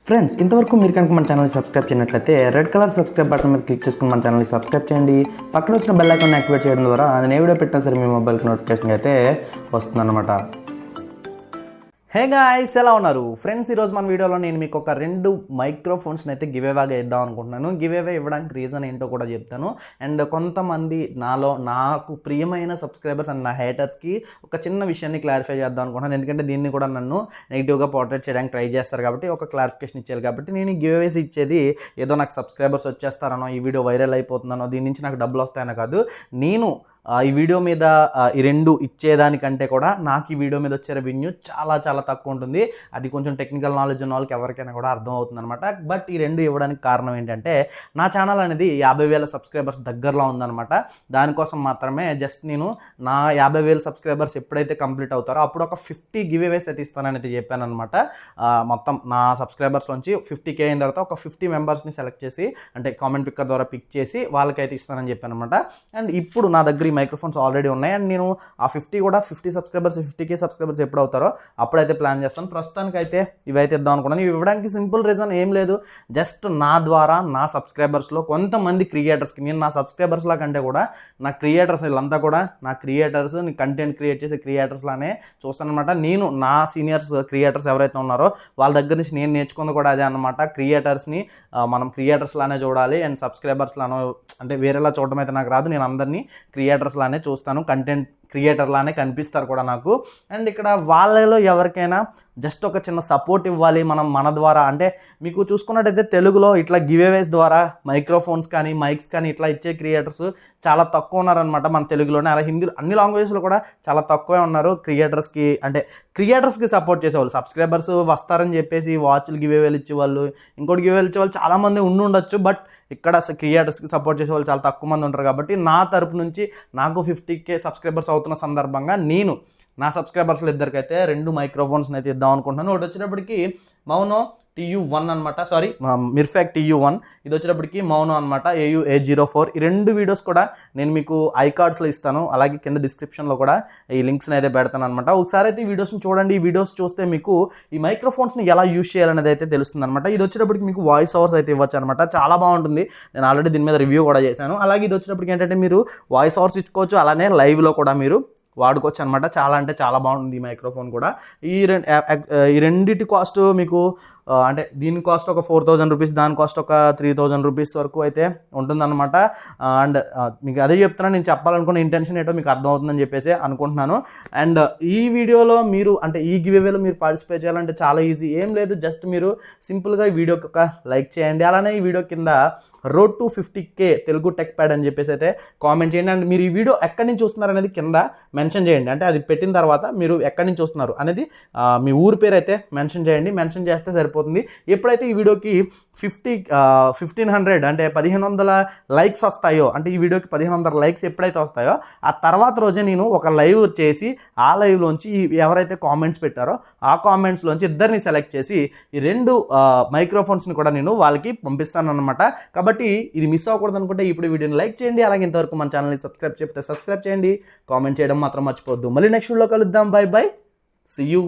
Friends, ఇంతవరకు మీరు కనుక మన ఛానల్ని సబ్స్క్రైబ్ చేయనట్లయితే రెడ్ కలర్ సబ్స్క్రైబ్ బటన్ మీద క్లిక్ చేసుకుని మన ఛానల్ని సబ్స్క్రైబ్ చేయండి. పక్కన వచ్చిన బెల్ ఐకాన్ యాక్టివేట్ చేయడం ద్వారా నేను ఏ వీడియో పెట్టినా సరే మీ మొబైల్కి నోటిఫికేషన్ అయితే వస్తుందన్నమాట. హే గాయ్స్, ఎలా ఉన్నారు ఫ్రెండ్స్? ఈరోజు మన వీడియోలో నేను మీకు ఒక 2 మైక్రోఫోన్స్ని అయితే గివేవాగా ఇద్దాం అనుకుంటున్నాను. గివేవే ఇవ్వడానికి రీజన్ ఏంటో కూడా చెప్తాను. అండ్ కొంతమంది నాకు ప్రియమైన సబ్స్క్రైబర్స్ అండ్ నా హేటర్స్కి ఒక చిన్న విషయాన్ని క్లారిఫై చేద్దాం అనుకుంటున్నాను. ఎందుకంటే దీన్ని కూడా నన్ను నెగిటివ్గా పోర్ట్రేట్ చేయడానికి ట్రై చేస్తారు కాబట్టి ఒక క్లారిఫికేషన్ ఇచ్చేయాలి. కాబట్టి నేను ఈ గివేవేస్ ఇచ్చేది ఏదో నాకు సబ్స్క్రైబర్స్ వచ్చేస్తారనో, ఈ వీడియో వైరల్ అయిపోతుందనో, దీని నుంచి నాకు డబ్బులు వస్తాయనో కాదు. నేను ఈ వీడియో మీద ఈ 2 ఇచ్చేదానికంటే కూడా నాకు ఈ వీడియో మీద వచ్చే రెవెన్యూ చాలా చాలా తక్కువ ఉంటుంది. అది కొంచెం టెక్నికల్ నాలెడ్జ్ ఉన్న వాళ్ళకి ఎవరికైనా కూడా అర్థం అవుతుంది అనమాట. బట్ ఈ 2 ఇవ్వడానికి కారణం ఏంటంటే నా ఛానల్ అనేది 50,000 సబ్స్క్రైబర్స్ దగ్గరలో ఉందన్నమాట. దానికోసం మాత్రమే జస్ట్ నేను నా 50,000 సబ్స్క్రైబర్స్ ఎప్పుడైతే కంప్లీట్ అవుతారో అప్పుడు ఒక 50 గివేవేస్ అయితే ఇస్తానని అయితే చెప్పాను అనమాట. మొత్తం నా సబ్స్క్రైబర్స్లోంచి 50K అయిన తర్వాత ఒక 50 మెంబర్స్ని సెలెక్ట్ చేసి, అంటే కామెంట్ పిక్కర్ ద్వారా పిక్ చేసి వాళ్ళకైతే ఇస్తానని చెప్పాను అనమాట. అండ్ ఇప్పుడు నా దగ్గర మైక్రోఫోన్స్ ఆల్రెడీ ఉన్నాయి. అండ్ నేను ఆ 50 కూడా 50 సబ్స్క్రైబర్స్ 50K సబ్స్క్రైబర్స్ ఎప్పుడు అవుతారో అప్పుడైతే ప్లాన్ చేస్తాను. ప్రస్తుతానికి అయితే ఇవైతే ఇద్దాం అనుకున్నాను. ఇవి ఇవ్వడానికి సింపుల్ రీజన్ ఏం లేదు, జస్ట్ నా ద్వారా నా సబ్స్క్రైబర్స్లో కొంతమంది క్రియేటర్స్కి, నేను నా సబ్స్క్రైబర్స్లా కంటే కూడా నా క్రియేటర్స్ వీళ్ళంతా కూడా నా క్రియేటర్స్, కంటెంట్ క్రియేట్ చేసే క్రియేటర్స్లానే చూస్తాను అనమాట. నేను నా సీనియర్స్ క్రియేటర్స్ ఎవరైతే ఉన్నారో వాళ్ళ దగ్గర నుంచి నేను నేర్చుకుంది కూడా అదే అనమాట. క్రియేటర్స్ని మనం క్రియేటర్స్లానే చూడాలి అండ్ సబ్స్క్రైబర్స్లానో అంటే వేరేలా చూడడం అయితే నాకు రాదు. నేను అందరినీ క్రియేటర్స్లానే చూస్తాను, కంటెంట్ క్రియేటర్లానే కనిపిస్తారు కూడా నాకు. అండ్ ఇక్కడ వాళ్ళలో ఎవరికైనా జస్ట్ ఒక చిన్న సపోర్ట్ ఇవ్వాలి మన ద్వారా. అంటే మీకు చూసుకున్నట్టయితే తెలుగులో ఇట్లా గివేవేస్ ద్వారా మైక్రోఫోన్స్ కానీ మైక్స్ కానీ ఇట్లా ఇచ్చే క్రియేటర్స్ చాలా తక్కువ ఉన్నారనమాట మన తెలుగులోనే. అలా హిందీ అన్ని లాంగ్వేజెస్లో కూడా చాలా తక్కువే ఉన్నారు. క్రియేటర్స్కి సపోర్ట్ చేసేవాళ్ళు, సబ్స్క్రైబర్స్ వస్తారని చెప్పేసి వాచ్లు గివేవేలు ఇచ్చేవాళ్ళు, ఇంకోటి గివేవేలు ఇచ్చేవాళ్ళు చాలామంది ఉండొచ్చు. బట్ ఇక్కడ క్రియేటర్స్కి సపోర్ట్ చేసే వాళ్ళు చాలా తక్కువ మంది ఉంటారు. కాబట్టి నా తరపు నుంచి నాకు 50K సబ్స్క్రైబర్స్ అవుతున్న సందర్భంగా నేను నా సబ్స్క్రైబర్స్లో ఇద్దరికైతే 2 మైక్రోఫోన్స్ని అయితే ఇద్దాం అనుకుంటున్నాను. ఒకటి వచ్చేటప్పటికి మౌనో TU1 అనమాట, సారీ మిర్ఫాక్ TU1. ఇది వచ్చేటప్పటికి మౌనో అనమాట AU 804. ఈ 2 వీడియోస్ కూడా నేను మీకు ఐకార్డ్స్లో ఇస్తాను, అలాగే కింద డిస్క్రిప్షన్లో కూడా ఈ లింక్స్ని అయితే పెడతాను అనమాట. ఒకసారి అయితే ఈ వీడియోస్ని చూడండి. ఈ వీడియోస్ చూస్తే మీకు ఈ మైక్రోఫోన్స్ని ఎలా యూజ్ చేయాలనేది అయితే తెలుస్తుంది అనమాట. ఇది వచ్చేటప్పటికి మీకు వాయిస్ ఓవర్స్ అయితే ఇవ్వచ్చు అనమాట. చాలా బాగుంటుంది. నేను ఆల్రెడీ దీని మీద రివ్యూ కూడా చేశాను. అలాగే ఇది వచ్చేటప్పటికి ఏంటంటే మీరు వాయిస్ ఓవర్స్ ఇచ్చుకోవచ్చు, అలానే లైవ్లో కూడా మీరు వాడుకోవచ్చు అనమాట. చాలా అంటే చాలా బాగుంటుంది ఈ మైక్రోఫోన్ కూడా. ఈ రెండింటి కాస్ట్ మీకు అంటే దీని కాస్ట్ ఒక 4,000 రూపీస్, దాని కాస్ట్ ఒక 3,000 రూపీస్ వరకు అయితే ఉంటుందన్నమాట. అండ్ మీకు అదే చెప్తున్నా, నేను చెప్పాలనుకున్న ఇంటెన్షన్ ఏంటో మీకు అర్థమవుతుందని చెప్పేసి అనుకుంటున్నాను. అండ్ ఈ వీడియోలో మీరు అంటే ఈ గివేవేలో మీరు పార్టిసిపేట్ చేయాలంటే చాలా ఈజీ, ఏం లేదు. జస్ట్ మీరు సింపుల్గా ఈ వీడియోకి ఒక లైక్ చేయండి. అలానే ఈ వీడియో కింద road to 50K Telugu tech pad అని చెప్పేసి అయితే కామెంట్ చేయండి. అండ్ మీరు ఈ వీడియో ఎక్కడి నుంచి చూస్తున్నారు అనేది కింద మెన్షన్ చేయండి. అంటే అది పెట్టిన తర్వాత మీరు ఎక్కడి నుంచి చూస్తున్నారు అనేది మీ ఊరి పేరు అయితే మెన్షన్ చేయండి. మెన్షన్ చేస్తే సరిపోతుంది. ఎప్పుడైతే ఈ వీడియోకి 1500 అంటే 1500 లైక్స్ వస్తాయో, అంటే ఈ వీడియోకి 1500 లైక్స్ ఎప్పుడైతే వస్తాయో ఆ తర్వాత రోజే నేను ఒక లైవ్ చేసి ఆ లైవ్లోంచి ఎవరైతే కామెంట్స్ పెట్టారో ఆ కామెంట్స్లోంచి ఇద్దరిని సెలెక్ట్ చేసి ఈ 2 మైక్రోఫోన్స్ని కూడా నేను వాళ్ళకి పంపిస్తాను అనమాట. కాబట్టి ఇది మిస్ అవ్వకూడదు అనుకుంటే ఇప్పుడు వీడియోని లైక్ చేయండి. అలాగే ఇంతవరకు మన ఛానల్ని సబ్స్క్రైబ్ చేస్తే సబ్స్క్రైబ్ చేయండి. కామెంట్ చేయడం మాత్రం మర్చిపోవద్దు. మళ్ళీ నెక్స్ట్ వీడియోలో కలుద్దాం. Bye bye, see you.